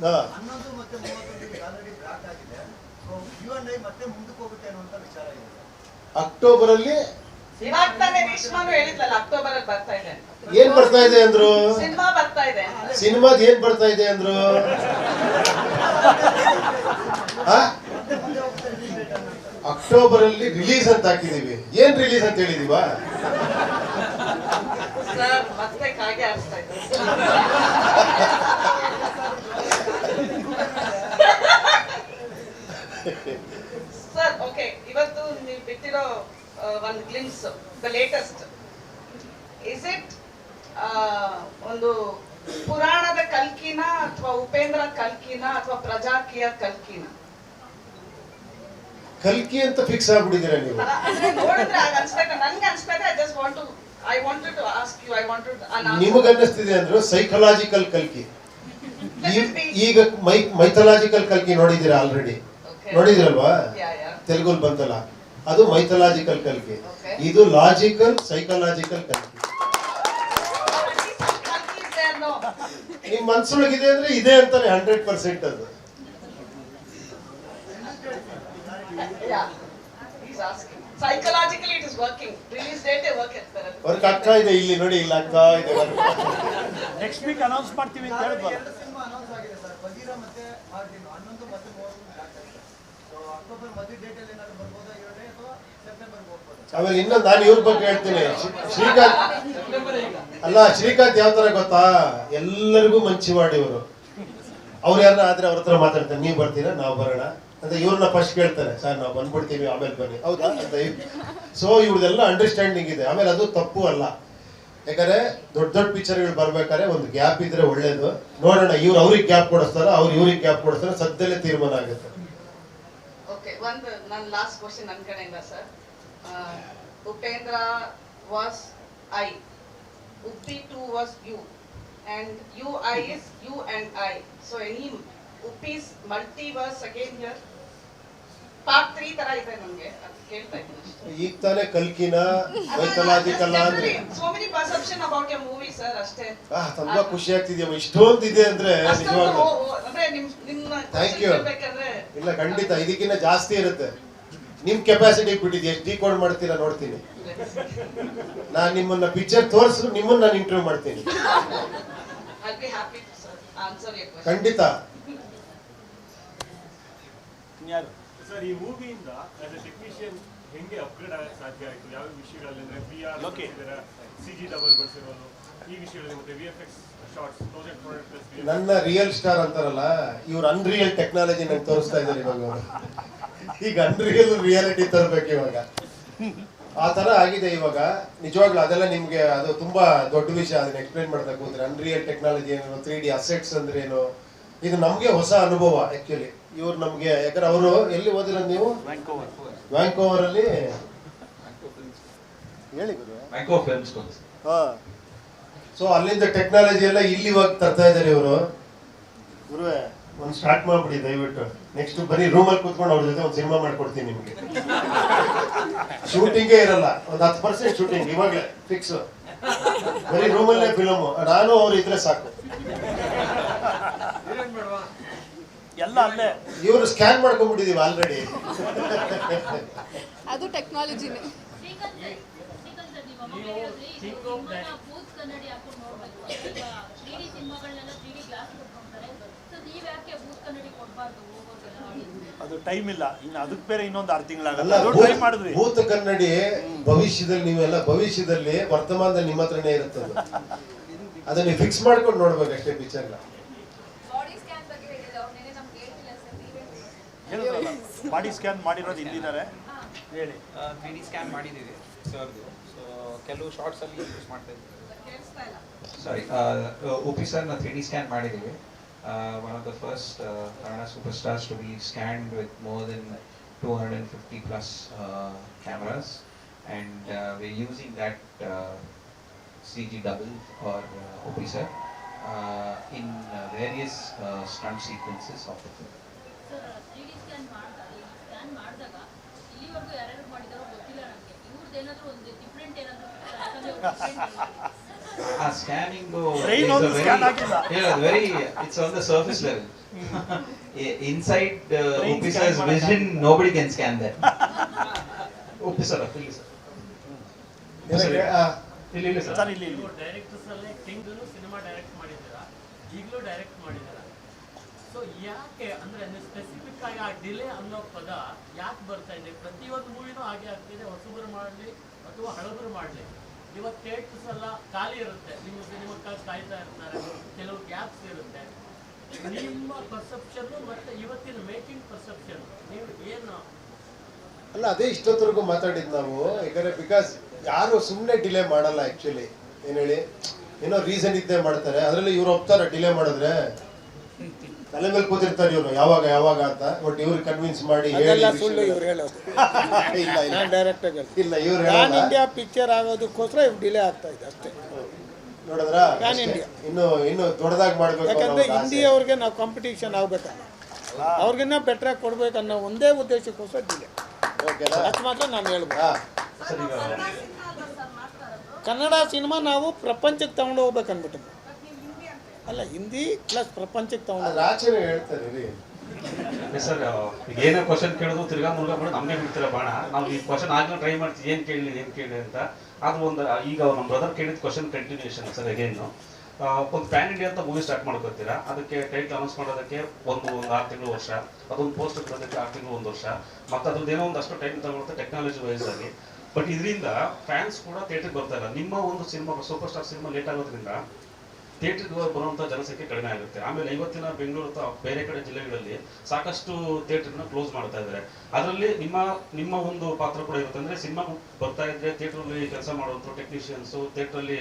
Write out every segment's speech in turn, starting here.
11 ಮತ್ತೆ 31 already block ಆಗಿದೆ. So U&I ಮತ್ತೆ ಮುಂದಕ್ಕೆ ಹೋಗುತ್ತೆ ಅನ್ನುವಂತ ವಿಚಾರ ಇದೆ. ಅಕ್ಟೋಬರ್ ಅಲ್ಲಿ ಇವಾಗ ತಾನೇ ರೇಷ್ಮಾನು ಹೇಳಿದ್ಲಲ್ಲ ಅಕ್ಟೋಬರ್ ಅಲ್ಲಿ ಬರ್ತಾ ಇದೆ. ಏನ್ ಬರ್ತಾ ಇದೆ ಅಂದ್ರು? ಸಿನಿಮಾ ಬರ್ತಾ ಇದೆ. ಸಿನಿಮಾದ ಏನ್ ಬರ್ತಾ ಇದೆ ಅಂದ್ರು? ಅಕ್ಟೋಬರ್ ಅಲ್ಲಿ ರಿಲೀಸ್ ಅಂತ ಹಾಕಿದೀವಿ. ಏನ್ ರಿಲೀಸ್ ಅಂತ ಹೇಳಿದೀವ? ಸರ್ ಮತ್ತೆ ಕಾಗೆ ಆರಿಸ್ತಾ ಇದ್ದಾರೆ. ಸರ್ ಓಕೆ, ಇವತ್ತು ನೀವು ಬಿಟ್ಟಿರೋ ಒಂದು glimpse the latest, is it ಒಂದು ಪುರಾಣದ ಕಲ್ಕಿನ ಅಥವಾ ಉಪೇಂದ್ರ ಕಲ್ಕಿನ ಅಥವಾ ಪ್ರಜಾಕಿಯ ಕಲ್ಕಿನ? ಕಲ್ಕಿ ಅಂತ ಫಿಕ್ಸ್ ಆಗ್ಬಿಟ್ಟಿದ್ದೀರಾ ನೀವು? ನೋಡಿದ್ರೆ ಅನ್ಸ್ಬೇಕು, ನನ್ಗೆ ಅನ್ಸ್ಬೇಕು. I wanted to ask you, I wanted ನಿಮಗೆ ಅನ್ನಿಸ್ತಿದೆ ಅಂದ್ರು ಸೈಕಲಾಜಿಕಲ್ ಕಲ್ಕಿ. ಈಗ ಮೈಥಲಾಜಿಕಲ್ ಕಲ್ಕಿ ನೋಡಿದ್ದೀರಾ ಆಲ್ರೆಡಿ? ನೋಡಿದಿರಲ್ವಾ? ತೆಲುಗು ಬಂತಲ್ಲ, ಅದು ಮೈಥಲಾಜಿಕಲ್ ಕಲ್ಕಿ. ಇದು ಲಾಜಿಕಲ್ ಸೈಕಲಾಜಿಕಲ್ ಕಲ್ಕಿ. ನಿಮ್ ಮನ್ಸೊಳಗಿದೆ ಅಂದ್ರೆ ಇದೆ ಅಂತಾನೆ 100% ಅದು. Psychologically it is working. Release date work ಆಗ್ತಾರೆ. ವರ್ಕ್ ಆಗ್ತಾ ಇದೆ. ಇಲ್ಲಿ ನೋಡಿ, ಇಲ್ಲಿ ಆಗ್ತಾ ಇದೆ. ನೆಕ್ಸ್ಟ್ ವೀಕ್ ಅನೌನ್ಸ್ ಮಾಡ್ತೀವಿ ಅಂತ ಹೇಳಿದ್ವಿ. ಎರಡು ಸಿನಿಮಾ ಅನೌನ್ಸ್ ಆಗಿದೆ ಸರ್, ಬಗೀರಾ ಮತ್ತೆ ಮಾರ್ಟಿನ್. 11 ಮತ್ತೆ 30 ಬ್ಲಾಕ್ ಆಗಿದೆ. ಸೊ ಅಕ್ಟೋಬರ್ ಮಧ್ಯ ಡೇಟ್ ಅಲ್ಲಿ ಏನಾದ್ರು ಬರ್ಬೋದಾ U&I ಅಥವಾ ಸೆಪ್ಟೆಂಬರ್ ಹೋಗ್ಬೋದಾ? ಆಮೇಲೆ ಇನ್ನೊಂದು ನಾನು ಇವ್ರ ಬಗ್ಗೆ ಹೇಳ್ತೀನಿ. ಶ್ರೀಕಾಂತ್ ಅಲ್ಲ, ಶ್ರೀಕಾಂತ್ ಯಾವ ತರ ಗೊತ್ತಾ, ಎಲ್ಲರಿಗೂ ಮಂಚಿ ಮಾಡಿ ಇವರು. ಅವ್ರು ಯಾರನ್ನ ಆದ್ರೆ ಅವ್ರ ಹತ್ರ ಮಾತಾಡ್ತಾರೆ, ನೀವು ಬರ್ತೀರಾ ನಾವು ಬರೋಣ ಅಂತ. ಇವ್ರನ್ನ ಫಸ್ಟ್ ಕೇಳ್ತಾರೆ, ಸರ್ ನಾವು ಬಂದ್ಬಿಡ್ತೀವಿ ಆಮೇಲೆ ಬನ್ನಿ, ಹೌದಾ ಅಂತ. ಸೊ ಇವ್ರದೆಲ್ಲ ಅಂಡರ್ಸ್ಟ್ಯಾಂಡಿಂಗ್ ಇದೆ. ಆಮೇಲೆ ಅದು ತಪ್ಪು ಅಲ್ಲ, ಯಾಕಂದ್ರೆ ದೊಡ್ಡ ದೊಡ್ಡ ಪಿಕ್ಚರ್ಗಳು ಬರ್ಬೇಕಾದ್ರೆ ಒಂದು ಗ್ಯಾಪ್ ಇದ್ರೆ ಒಳ್ಳೇದು. ನೋಡೋಣ, ಇವ್ರು ಅವ್ರಿಗೆ ಗ್ಯಾಪ್ ಕೊಡಿಸ್ತಾರ, ಅವ್ರು ಇವ್ರಿಗೆ ಗ್ಯಾಪ್ ಕೊಡಿಸ್ತಾರ, ಸದ್ಯದಲ್ಲೇ ತೀರ್ಮಾನ ಆಗುತ್ತೆ. ಓಕೆ, ಒಂದು ನನ್ನ ಲಾಸ್ಟ್ ಕ್ವಶನ್ ನನ್ನ ಕಡೆಯಿಂದ sir. Upendra was I, Uppi 2 was you, and UI is you and I. So any Uppi's multiverse again here. Part 3 ತರ ಇದೆ ನಮಗೆ, ಅದು ಕೇಳ್ತಾ ಇದ್ದೀನಿ. ಈಗ ತಾನೇ ಕಲ್ಕಿನ ಮೈಥಲಾಜಿಕಲ್ ಅಂದ್ರೆ so many perception about your movie sir ಅಷ್ಟೇ. ತುಂಬಾ ಖುಷಿ ಆಗ್ತಿದ್ಯಮ್ಮ, ಇಷ್ಟೊಂದು ಇದೆ ಅಂದ್ರೆ ನಿಜವಾಗ್ಲೂ. ಅಂದ್ರೆ ನಿಮ್ಮ ಥ್ಯಾಂಕ್ ಯು. ಇಲ್ಲ ಖಂಡಿತ ಇದಕ್ಕಿಂತ ಜಾಸ್ತಿ ಇರುತ್ತೆ. ನಿಮ್ ಕೆಪಾಸಿಟಿ ಬಿಟ್ಟಿದ್ದೆ, ಎಷ್ಟು ಡಿಕೋಡ್ ಮಾಡ್ತೀರಾ ನೋಡ್ತೀನಿ. ನಾನು ನಿಮ್ಮನ್ನ ಪಿಕ್ಚರ್ ತೋರಿಸು, ನಿಮ್ಮನ್ನ ನಾನು ಇಂಟರ್ವ್ಯೂ ಮಾಡ್ತೀನಿ. I'll be happy to sir answer your question. ಖಂಡಿತ. ಸರ್, ಈ ಮೂವಿಯಿಂದ ಆಸ್ ಎ ಟೆಕ್ನಿಷಿಯನ್ ಹೆಂಗೆ ಅಪ್ಗ್ರೇಡ್ ಆಗಕ್ಕೆ ಸಾಧ್ಯ ಆಯಿತು? ಯಾವ ವಿಷಯಗಳಲ್ಲಿ ಅಂದ್ರೆ VR CG ಡಬಲ್ ಬಳಸಿರೋದು, ಈ ವಿಷಯಗಳಲ್ಲಿ, ಮತ್ತೆ VFX ಶಾರ್ಟ್ಸ್ 1400+ ನನ್ನ ರಿಯಲ್ ಸ್ಟಾರ್ ಅಂತಾರಲ್ಲ, ಇವ್ರು ಅನ್ರಿಯಲ್ ಟೆಕ್ನಾಲಜಿ ನಂಗೆ ತೋರಿಸ್ತಾ ಇದ್ದಾರೆ ಇವಾಗ. ಈಗ ಅನ್ರಿಯಲ್ ರಿಯಾಲಿಟಿ ತರಬೇಕು ಇವಾಗ. ಆ ತರ ಆಗಿದೆ ಇವಾಗ ನಿಜವಾಗ್ಲೂ. ಅದೆಲ್ಲ ನಿಮ್ಗೆ ಅದು ತುಂಬಾ ದೊಡ್ಡ ವಿಷಯ, ಅದನ್ನ ಎಕ್ಸ್ಪ್ಲೈನ್ ಮಾಡ್ತಾ ಕೂತ್ರೆ. ಅನ್ರಿಯಲ್ ಟೆಕ್ನಾಲಜಿ ಏನು, 3D ಅಸೆಟ್ಸ್ ಅಂದ್ರೆ ಏನು, ಇದು ನಮ್ಗೆ ಹೊಸ ಅನುಭವ ಆಕ್ಚುಲಿ. ಇವ್ರು ನಮ್ಗೆ, ಯಾಕಂದ್ರೆ ಅವರು ಎಲ್ಲಿ ಓದಿರೋದು ನೀವು? ವ್ಯಾಂಕೋವರ್ ಅಲ್ಲಿ. ಹೇಳಿ ಗುರು. Vancouver film school. ಸೊ ಅಲ್ಲಿಂದ ಟೆಕ್ನಾಲಜಿ ಎಲ್ಲ ಇಲ್ಲಿ ಇವಾಗ ತರ್ತಾ ಇದ್ದಾರೆ ಇವರು. ಗುರುವೆ ಒಂದು ಸ್ಟಾರ್ಟ್ ಮಾಡ್ಬಿಡಿ ದಯವಿಟ್ಟು. ನೆಕ್ಸ್ಟ್ ಬರೀ ರೂಮಲ್ಲಿ ಕೂತ್ಕೊಂಡು ಅವ್ರ ಜೊತೆ ಒಂದು ಸಿನಿಮಾ ಮಾಡ್ಕೊಡ್ತೀನಿ ನಿಮ್ಗೆ. ಶೂಟಿಂಗೇ ಇರಲ್ಲ, ಒಂದು 10% ಶೂಟಿಂಗ್ ಇವಾಗಲೇ ಫಿಕ್ಸ್. ಬರೀ ರೂಮಲ್ಲೇ ಫಿಲಮ್, ನಾನು ಅವ್ರು ಇದ್ರೆ ಸಾಕು. ಎಲ್ಲ ಅಲ್ಲೇ ಇವರು ಸ್ಕ್ಯಾನ್ ಮಾಡ್ಕೊಂಡ್ಬಿಟ್ಟಿದೀವಿ ಆಲ್ರೆಡಿ. ಅದು ಟೆಕ್ನಾಲಜಿನೇ. ಅದು ಟೈಮ್ ಇಲ್ಲ, ಇನ್ನು ಅದಕ್ಕೆ ಬೇರೆ ಇನ್ನೊಂದು 6 ತಿಂಗಳಾಗಲ್ಲ. ಅದು ಟ್ರೈ ಮಾಡಿದ್ವಿ. ಭೂತ ಕನ್ನಡಿ ಭವಿಷ್ಯದಲ್ಲಿ, ನೀವೆಲ್ಲ ಭವಿಷ್ಯದಲ್ಲಿ ವರ್ತಮಾನದಲ್ಲಿ ನಿಮ್ಮ ಹತ್ರನೇ ಇರುತ್ತೆ. ಅದನ್ನ ನೀವು ಫಿಕ್ಸ್ ಮಾಡ್ಕೊಂಡು ನೋಡ್ಬೇಕು ಅಷ್ಟೇ ಪಿಕ್ಚರ್ನ. ಬಾಡಿ ಸ್ಕ್ಯಾನ್ ಮಾಡಿರೋದು ಇಲ್ಲಿದ್ದಾರೆ, ಹೇಳಿ. 3D ಸ್ಕ್ಯಾನ್ ಮಾಡಿದ್ದೀವಿ ಸರ್ದು. ಸೊ ಕೆಲವು ಶಾರ್ಟ್ಸ್ ಅಲ್ಲಿ ಯೂಸ್ ಮಾಡ್ತಾ ಇದ್ದೀವಿ. ಸಾರಿ, ಉಪ್ಪಿ ಸರ್ನ 3D ಸ್ಕ್ಯಾನ್ ಮಾಡಿದ್ದೀವಿ. One of the first Kannada superstars to be scanned with more than 250+ cameras, and we're using that CG double or Uppi sir in various stunt sequences of the film. Sir, 3D scan ಮಾಡಿದಾಗ ಇಲ್ಲಿವರೆಗೂ ಯಾರ್ಯಾರು ಮಾಡಿದಾರೋ ಗೊತ್ತಿಲ್ಲ ನನಗೆ. ಇವ್ರದ್ದು ಏನಾದರೂ ಒಂದು different ಏನಾದರೂ scanning Brain ಒಂದು scan ಆಗಿಲ್ಲ. Very it's on the surface level. Inside Brain Upisa's scan vision, nobody can scan that. Upisa, please. ಇಲ್ಲಿ ಸರ್. ಸರ್ ಇಲ್ಲಿ ಡೈರೆಕ್ಟರ್ಸ್ ಅಲ್ಲೇ ಕಿಂಗ್ ಸಿನಿಮಾ ಡೈರೆಕ್ಟ್ ಮಾಡಿದ್ದೀರಾ, ಈಗಲೂ ಡೈರೆಕ್ಟ್ ಮಾಡಿದ್ದೀರಾ. ಸೊ ಯಾಕೆ ಅಂದ್ರೆ ಸ್ಪೆಸಿಫಿಕ್ ಆಗಿ ಆ ಡಿಲೇ ಅನ್ನೋ ಪದ ಯಾಕೆ ಬರ್ತಾ ಇದೆ? ಪ್ರತಿಯೊಂದು ಮೂವಿನೂ ಹಾಗೆ ಆಗ್ತಿದೆ, ಹೊಸಬರು ಮಾಡಲಿ ಅಥವಾ ಹಳಬರು ಮಾಡಲಿ. ಇವತ್ತು ಥಿಯೇಟರ್ಸ್ ಎಲ್ಲ ಖಾಲಿ ಇರುತ್ತೆ, ನಿಮ್ಮ ಸಿನಿಮಾಕ್ಕಾಗಿ ಕಾಯ್ತಾ ಇರ್ತಾರೆ, ಕೆಲವು ಗ್ಯಾಪ್ಸ್ ಇರುತ್ತೆ. ನಿಮ್ಮ ಪರ್ಸೆಪ್ಷನ್ ಮತ್ತೆ ಇವತ್ತಿನ ಮೇಕಿಂಗ್ ಪರ್ಸೆಪ್ಷನ್ ನೀವು ಏನು? ಅಲ್ಲ, ಅದೇ ಇಷ್ಟೊತ್ತರೆಗೂ ಮಾತಾಡಿದ್ ನಾವು. ಯಾಕಂದ್ರೆ ಬಿಕಾಸ್ ಯಾರು ಸುಮ್ಮನೆ ಡಿಲೇ ಮಾಡಲ್ಲ ಆಕ್ಚುಲಿ. ಏನ್ ಹೇಳಿ, ಏನೋ ರೀಸನ್ ಇದ್ದೇ ಮಾಡ್ತಾರೆ. ಅದ್ರಲ್ಲಿ ಇವ್ರು ಒಪ್ತಾರ ಡಿಲೇ ಮಾಡಿದ್ರೆ, ತಲೆ ಮೇಲೆ ಕೂತಿರ್ತಾರೆ ಇವ್ರು ಯಾವಾಗ ಯಾವಾಗ ಅಂತ. ಬಟ್ ಇವ್ರು ಕನ್ವಿನ್ಸ್ ಮಾಡಿ ಹೇಳಿ ಸುಳ್ಳು ಇವ್ರು ಹೇಳೋದು. ಇಲ್ಲ ಇಲ್ಲ ನಾನು ಡೈರೆಕ್ಟ್ ಇಲ್ಲ, ಇವ್ರು ಪ್ಯಾನ್ ಹೇಳಲ್ಲ. ಇಂಡಿಯಾ ಪಿಕ್ಚರ್ ಆಗೋದಕ್ಕೋಸ್ಕರ ಇವ್ ಡಿಲೇ ಆಗ್ತಾ ಇದೆ ಅಷ್ಟೇ. ನೋಡಿದ್ರ ಪ್ಯಾನ್ ಇಂಡಿಯಾ ಇನ್ನು ದೊಡ್ಡದಾಗಿ ಮಾಡ್ಬೇಕು. ಯಾಕಂದ್ರೆ ಹಿಂದಿ ಅವ್ರಿಗೆ ನಾವು ಕಾಂಪಿಟೇಷನ್ ಆಗ್ಬೇಕಲ್ಲ, ಅವ್ರಿಗಿನ್ನ ಬೆಟ್ರಾಗಿ ಕೊಡ್ಬೇಕನ್ನೋ ಒಂದೇ ಉದ್ದೇಶಕ್ಕೋಸ್ಕರ ಡಿಲೇ. ಅಷ್ಟು ಮಾತ್ರ ನಾನು ಹೇಳ್ಬೋದು. ಕನ್ನಡ ಸಿನಿಮಾ ನಾವು ಪ್ರಪಂಚಕ್ಕೆ ತಗೊಂಡು ಹೋಗ್ಬೇಕನ್ಬಿಟ್ಟು. ಅಲ್ಲ, ಹಿಂದಿ ಪ್ಲಸ್ ಪ್ರಪಂಚಕ್ಕೆ ತಗೊಂಡು ಆಚೆ ಹೇಳ್ತಾರೆ ರೀ ಸರ್. ಈಗ ಏನೋ ಕ್ವಶನ್ ಕೇಳೋದು ತಿರ್ಗಾ ಮುರುಗಾ ಮಾಡೋದು ನಮಗೆ ಬಿಡ್ತೀರ ಬಾಣ. ನಾವು ಈ ಕ್ವಶನ್ ಆಗಲೂ ಟ್ರೈ ಮಾಡ್ತೀವಿ, ಏನು ಕೇಳಿ ಅಂತ. ಅದು ಒಂದು ಈಗ ನಮ್ಮ ಬ್ರದರ್ ಕೇಳಿದ ಕ್ವಶನ್ ಕಂಟಿನ್ಯೂಷನ್ ಸರ್. ಅಗೇನು ಒಂದು ಪ್ಯಾನ್ ಇಂಡಿಯಾ ಅಂತ ಮೂವಿ ಸ್ಟಾರ್ಟ್ ಮಾಡ್ಕೊತೀರಾ, ಅದಕ್ಕೆ ಟೈಟ್ಲ್ ಅನೌನ್ಸ್ ಮಾಡೋದಕ್ಕೆ ಒಂದು 6 ತಿಂಗಳು ವರ್ಷ, ಅದೊಂದು ಪೋಸ್ಟರ್ ಬರೋದಕ್ಕೆ 6 ತಿಂಗಳು 1 ವರ್ಷ, ಮತ್ತು ಅದ್ರದ್ದು ಏನೋ ಒಂದಷ್ಟು ಟೈಮ್ ತಗೊಳುತ್ತೆ ಟೆಕ್ನಾಲಜಿ ವೈಸ್ ಆಗಿ. ಬಟ್ ಇದರಿಂದ ಫ್ಯಾನ್ಸ್ ಕೂಡ ಥಿಯೇಟ್ರಿಗೆ ಬರ್ತಾ ಇಲ್ಲ. ನಿಮ್ಮ ಒಂದು cinema super star cinema late ಆಗೋದ್ರಿಂದ ಥಿಯೇಟ್ರಿಗೆ ಬರುವಂಥ ಜನಸಂಖ್ಯೆ ಕಡಿಮೆ ಆಗುತ್ತೆ. ಆಮೇಲೆ ಇವತ್ತಿನ ಬೆಂಗಳೂರು ಅಥವಾ ಬೇರೆ ಕಡೆ ಜಿಲ್ಲೆಗಳಲ್ಲಿ ಸಾಕಷ್ಟು ಥಿಯೇಟರ್ನ ಕ್ಲೋಸ್ ಮಾಡ್ತಾ ಇದ್ದಾರೆ. ಅದರಲ್ಲಿ ನಿಮ್ಮ ಒಂದು ಪಾತ್ರ ಕೂಡ ಇರುತ್ತೆ. ಅಂದರೆ ಸಿನಿಮಾ ಬರ್ತಾ ಇದ್ರೆ ಥಿಯೇಟ್ರಲ್ಲಿ ಕೆಲಸ ಮಾಡುವಂಥ ಟೆಕ್ನಿಷಿಯನ್ಸು, ಥಿಯೇಟ್ರಲ್ಲಿ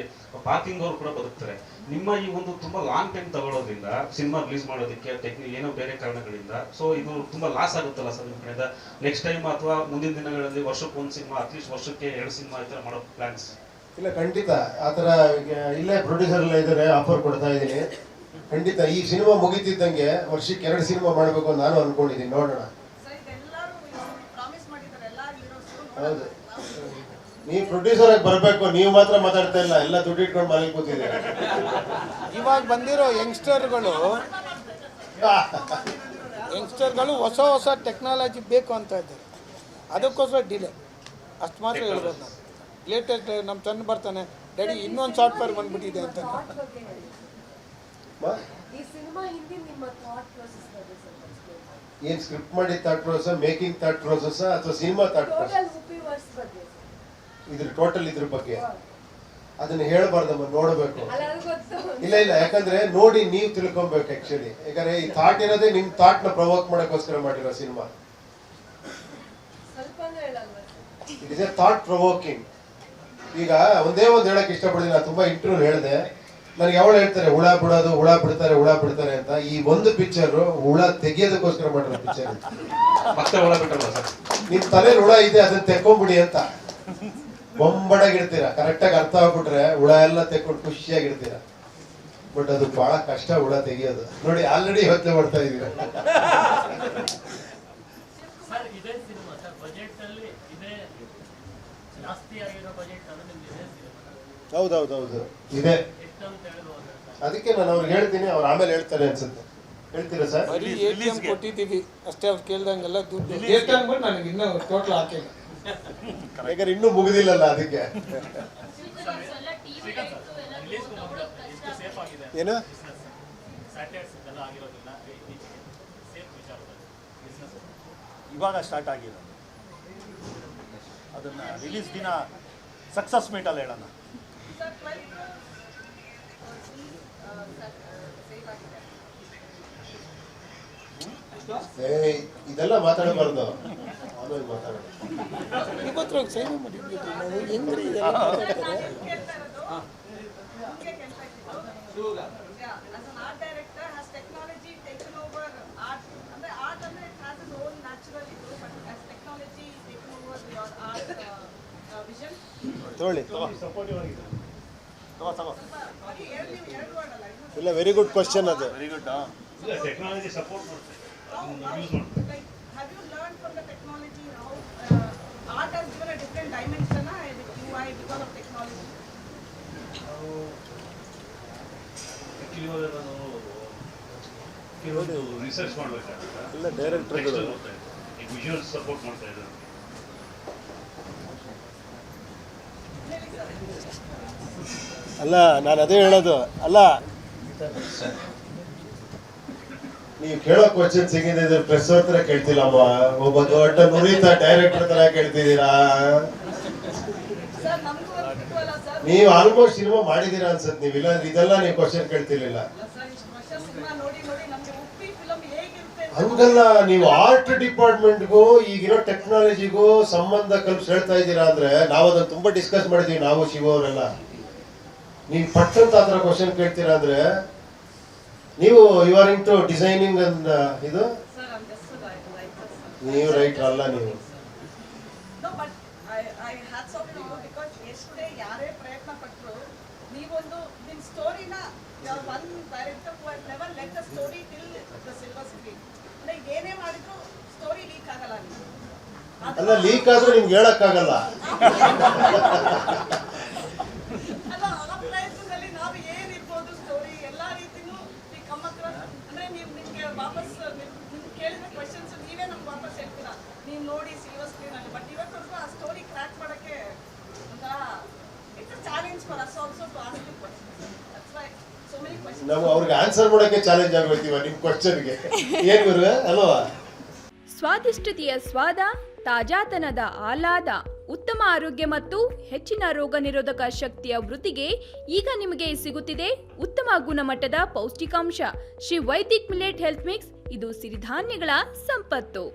ಪಾರ್ಕಿಂಗ್ ಅವರು ಕೂಡ ಬದುಕ್ತಾರೆ. ನಿಮ್ಮ ಈ ಒಂದು ತುಂಬ ಲಾಂಗ್ ಟೈಮ್ ತಗೊಳ್ಳೋದ್ರಿಂದ ಸಿನಿಮಾ ರಿಲೀಸ್ ಮಾಡೋದಕ್ಕೆ ಏನೋ ಬೇರೆ ಕಾರಣಗಳಿಂದ ಸೊ ಇದು ತುಂಬ ಲಾಸ್ ಆಗುತ್ತಲ್ಲ ಸರ್ ನಿಮ್ಮ ಕಡೆಯಿಂದ? ನೆಕ್ಸ್ಟ್ ಟೈಮ್ ಅಥವಾ ಮುಂದಿನ ದಿನಗಳಲ್ಲಿ ವರ್ಷಕ್ಕೆ 1 ಸಿನಿಮಾ, ಅಟ್ಲೀಸ್ಟ್ ವರ್ಷಕ್ಕೆ 2 ಸಿನಿಮಾ ಈ ಥರ ಮಾಡೋ ಪ್ಲಾನ್ಸ್? ಇಲ್ಲ, ಖಂಡಿತ ಆ ಥರ. ಇಲ್ಲೇ ಪ್ರೊಡ್ಯೂಸರ್ ಎಲ್ಲ ಇದ್ದಾರೆ, ಆಫರ್ ಕೊಡ್ತಾ ಇದ್ದೀನಿ. ಖಂಡಿತ ಈ ಸಿನಿಮಾ ಮುಗಿತಿದ್ದಂಗೆ ವರ್ಷಕ್ಕೆ 2 ಸಿನಿಮಾ ಮಾಡಬೇಕು ನಾನು ಅನ್ಕೊಂಡಿದ್ದೀನಿ. ನೋಡೋಣ. ಹೌದು, ನೀವು ಪ್ರೊಡ್ಯೂಸರ್ ಆಗಿ ಬರಬೇಕು. ನೀವು ಮಾತ್ರ ಮಾತಾಡ್ತಾ ಇಲ್ಲ, ಎಲ್ಲ ದುಡ್ಡು ಇಟ್ಕೊಂಡು ಮನೇಲಿ ಕೂತಿದ್ದೀರಿ. ಇವಾಗ ಬಂದಿರೋ ಯಂಗ್ಸ್ಟರ್ಗಳು ಹೊಸ ಹೊಸ ಟೆಕ್ನಾಲಜಿ ಬೇಕು ಅಂತ ಇದ್ದಾರೆ, ಅದಕ್ಕೋಸ್ಕರ ಡಿಲೇ. ಅಷ್ಟು ಮಾತ್ರ ಹೇಳ್ಬೋದು ನಾನು. ಲೇಟೆಸ್ಟ್ ನಮ್ಮ ಸಣ್ಣ ಬರ್ತಾನೆ, ಡ್ಯಾಡಿ ಇನ್ನೊಂದು ಸಾಫ್ಟ್ವೇರ್ ಬಂದ್ಬಿಟ್ಟಿದೆ ಅಂತ. ಏನ್ ಸ್ಕ್ರಿಪ್ಟ್ ಮಾಡಿ thought process, making thought process ಅಥವಾ ಸಿನಿಮಾ ಥಾಟ್ ಪ್ರೋಸೆಸ್? ಇದ್ರ ಬಗ್ಗೆ ಅದನ್ನ ಹೇಳ್ಬಾರ್ದಮ್ಮ, ನೋಡ್ಬೇಕು. ಇಲ್ಲ, ಯಾಕಂದ್ರೆ ನೋಡಿ ನೀವು ತಿಳ್ಕೊಬೇಕು ಆಕ್ಚುಲಿ. ಯಾಕಂದ್ರೆ ಈ ಥಾಟ್ ಇರೋದೇ ನಿಮ್ ಥಾಟ್ ನ ಪ್ರವೋಕ್ ಮಾಡಕ್ಕೋಸ್ಕರ ಮಾಡಿರೋ cinema. It is A thought provoking. ಈಗ ಒಂದೇ ಒಂದು ಹೇಳಕ್ ಇಷ್ಟಪಡ್ತೀನಿ. ನಾನು ತುಂಬಾ ಇಂಟರ್ವ್ಯೂ ಹೇಳಿದೆ, ನನಗೆ ಯಾವಳು ಹೇಳ್ತಾರೆ ಹುಳ ಬಿಡೋದು, ಹುಳ ಬಿಡ್ತಾರೆ ಅಂತ. ಈ ಒಂದು ಪಿಕ್ಚರ್ ಹುಳ ತೆಗಿಯೋದಕ್ಕೋಸ್ಕರ ಮಾಡಿರೋ ಪಿಕ್ಚರ್. ಮತ್ತೆ ಹುಳ ಬಿಟ್ಟಲ್ಲ ಸರ್, ನಿಮ್ ತಲೆ ಹುಳ ಇದೆ, ಅದನ್ನ ತೆಕ್ಕೊಂಡ್ಬಿಡಿ ಅಂತ ಬೊಂಬಡಾಗಿರ್ತೀರಾ. ಕರೆಕ್ಟಾಗಿ ಅರ್ಥ ಆಗ್ಬಿಟ್ರೆ ಹುಳ ಎಲ್ಲ ತೆಕ್ಕೊಂಡು ಖುಷಿಯಾಗಿರ್ತೀರಾ. ಬಟ್ ಅದು ಬಹಳ ಕಷ್ಟ ಹುಳ ತೆಗಿಯೋದು. ನೋಡಿ, ಆಲ್ರೆಡಿ ಯೋಚನೆ ಮಾಡ್ತಾ ಇದೀರಾ. ಸರ್ ಇದೇ ಸಿನಿಮಾ ಸರ್ ಬಜೆಟ್ ಅಲ್ಲಿ ಇದೇ ಜಾಸ್ತಿ ಆಗಿರೋ ಬಜೆಟ್ ಅಂದ್ರೆ ನಿಮ್ದು ಇದೇ ಸಿನಿಮಾ? ಹೌದೌದು ಇದೆ. ಎಷ್ಟು ಅಂತ ಹೇಳ್ಬೋದು? ಅದಕ್ಕೆ ನಾನು ಅವ್ರಿಗೆ ಹೇಳ್ತೀನಿ, ಅವ್ರು ಆಮೇಲೆ ಹೇಳ್ತಾರೆ ಅನ್ಸುತ್ತೆ. ಹೇಳ್ತೀರಾ ಸರ್? ಬರೀ ATM ಕೊಟ್ಟಿದ್ದೀವಿ ಅಷ್ಟೇ. ಅವ್ರು ಕೇಳ್ದಂಗೆಲ್ಲ ದುಡ್ಡು ಅಂದ್ಬಿಟ್ಟು ನನಗೆ ಇನ್ನೂ ಟೋಟಲ್ ಹಾಕಿಲ್ಲ. ಯಾಕಂದ್ರೆ ಇನ್ನೂ ಮುಗಿದಿಲ್ಲಲ್ಲ ಅದಕ್ಕೆ. ಎಲ್ಲ ಟಿವಿ ಎಲ್ಲ ಎಷ್ಟು ಸೇಫ್ ಆಗಿದೆ ಏನು ಸ್ಯಾಟಲೈಟ್ಸ್ ಎಲ್ಲ ಆಗಿರೋದಿಲ್ಲ ಸೇಫ್ ವಿಚಾರದಲ್ಲಿ ಬಿಸ್ನೆಸ್ ಇವಾಗ ಸ್ಟಾರ್ಟ್ ಆಗಿರೋದು. ಅದನ್ನ ರಿಲೀಸ್ ದಿನ ಸಕ್ಸಸ್ ಮೀಟಲ್ಲಿ ಹೇಳೋಣ. ಇದೆಲ್ಲ ಮಾತಾಡಬಾರ್ದು, ಆಮೇಲೆ ಮಾತಾಡೋದು. ಇವತ್ತು ಸೇವೆ ಮಾಡಿದ್ವಿ ನಾವು. ಹೆಂಗ್ರಿ ಇದೆಲ್ಲ ಮಾತಾಡ್ತಾರೆ? ತೊಗೊಳ್ಳಿ. ತಗೋ. ಇಲ್ಲ, ವೆರಿ ಗುಡ್ ಕ್ವಶನ್ ಅದು. Very good. ಟೆಕ್ನಾಲಜಿ ಸಪೋರ್ಟ್ ಮಾಡುತ್ತೆ, ಯೂಸ್ ಮಾಡುತ್ತೆ. Have you learned from the technology how art has given a different dimension with UI because of technology? Actually ಇವಾಗ ನಾನು ಕೆಲವೊಂದು ರಿಸರ್ಚ್ ಮಾಡಬೇಕಾಗುತ್ತೆ. ಎಲ್ಲ ಡೈರೆಕ್ಟರ್ಗಳು ಈಗ ವಿಜುವಲ್ ಸಪೋರ್ಟ್ ಮಾಡ್ತಾ ಇದ್ದಾರೆ. ಅಲ್ಲ ನಾನು ಅದೇ ಹೇಳೋದು. ಅಲ್ಲ ನೀವು ಕೇಳೋ ಕ್ವಶನ್ಸ್ ಹೆಂಗಿದೆ ಪ್ರೆಸ್ ಹತ್ರ ಕೇಳ್ತಿಲ್ಲಮ್ಮ, ಒಬ್ಬ ದೊಡ್ಡ ನುರಿತ ಡೈರೆಕ್ಟರ್ ತರ ಕೇಳ್ತಿದ್ದೀರಾ. ನೀವು ಆಲ್ಮೋಸ್ಟ್ ಸಿನಿಮಾ ಮಾಡಿದೀರಾ ಅನ್ಸತ್ ನೀವು, ಇಲ್ಲ ಇದೆಲ್ಲ ನೀವು ಕ್ವಶನ್ ಕೇಳ್ತಿರ್ಲಿಲ್ಲ. ಹಂಗಲ್ಲ, ನೀವು ಆರ್ಟ್ ಡಿಪಾರ್ಟ್ಮೆಂಟ್ಗೂ ಈಗಿರೋ ಟೆಕ್ನಾಲಜಿಗೂ ಸಂಬಂಧ ಕಲ್ಪಿಸಿ ಹೇಳ್ತಾ ಇದ್ದೀರಾ ಅಂದ್ರೆ ನಾವು ಅದನ್ನ ತುಂಬಾ ಡಿಸ್ಕಸ್ ಮಾಡಿದೀವಿ ನಾವು ಶಿವ ಅವರೆಲ್ಲ. ನೀವು ಪಟ್ಟಂತ ಆತರ ಕ್ವಶನ್ ಕೇಳ್ತೀರಾ ಅಂದ್ರೆ ನೀವು you are into designing and ಇದು ನೀವು ರೈಟರ್ ಅಲ್ಲ ನೀವು. ಯಾರೇ ಪ್ರಯತ್ನ ಪಟ್ಟರು ನೀವೊಂದು ನಿಮ್ಮ ಸ್ಟೋರಿನ one director level let the story till the silver screen. ಅಂದ್ರೆ ಏನೇ ಮಾಡಿದ್ರು ಸ್ಟೋರಿ ಲೀಕ್ ಆಗಲ್ಲ. ಅಲ್ಲ ಲೀಕ್ ಆದ್ರೂ ನಿಮ್ಗೆ ಹೇಳಕ್ಕಾಗಲ್ಲ. ಅಲ್ಲ ಆ ಪ್ರಯತ್ನದಲ್ಲಿ ನಾವು ಏನಿರ್ಬೋದು ಸ್ಟೋರಿ ಎಲ್ಲ ರೀತಿನೂ ಈ ಕಮ್ಮತ್ರ ಅಂದ್ರೆ ನೀವು ನಿಮ್ಗೆ ವಾಪಸ್ ನಿಮ್ಗೆ ಕೇಳಿದ ಕ್ವಶನ್ಸ್ ನೀವೇ ನಮ್ಗೆ ವಾಪಸ್ ಹೇಳ್ತೀರಾ ನೀವು ನೋಡಿ ಸಿಲ್ವರ್ ಸ್ಕ್ರೀನ್ ಅಲ್ಲಿ. ಬಟ್ ಇವತ್ತು ಆ ಸ್ಟೋರಿ ಕ್ರ್ಯಾಕ್ ಮಾಡಕ್ಕೆ ಒಂಥರ it's a challenge for us also to ask the questions. That's why so many questions. ನಾವು ಅವ್ರಿಗೆ ಆನ್ಸರ್ ಮಾಡೋಕೆ ಚಾಲೆಂಜ್ ಆಗೋಯ್ತೀವ ನಿಮ್ ಕ್ವಶನ್ಗೆ. ಏನ್ ಗುರುವೆ ಅಲ್ವಾ? ಸ್ವಾದಿಷ್ಟತೆಯ ಸ್ವಾದ, ತಾಜಾತನದ ಆಹ್ಲಾದ, ಉತ್ತಮ ಆರೋಗ್ಯ ಮತ್ತು ಹೆಚ್ಚಿನ ರೋಗ ನಿರೋಧಕ ಶಕ್ತಿಯ ವೃದ್ಧಿಗೆ ಈಗ ನಿಮಗೆ ಸಿಗುತ್ತಿದೆ ಉತ್ತಮ ಗುಣಮಟ್ಟದ ಪೌಷ್ಟಿಕಾಂಶ. Shri Vaidik millet health mix. ಇದು ಸಿರಿಧಾನ್ಯಗಳ ಸಂಪತ್ತು.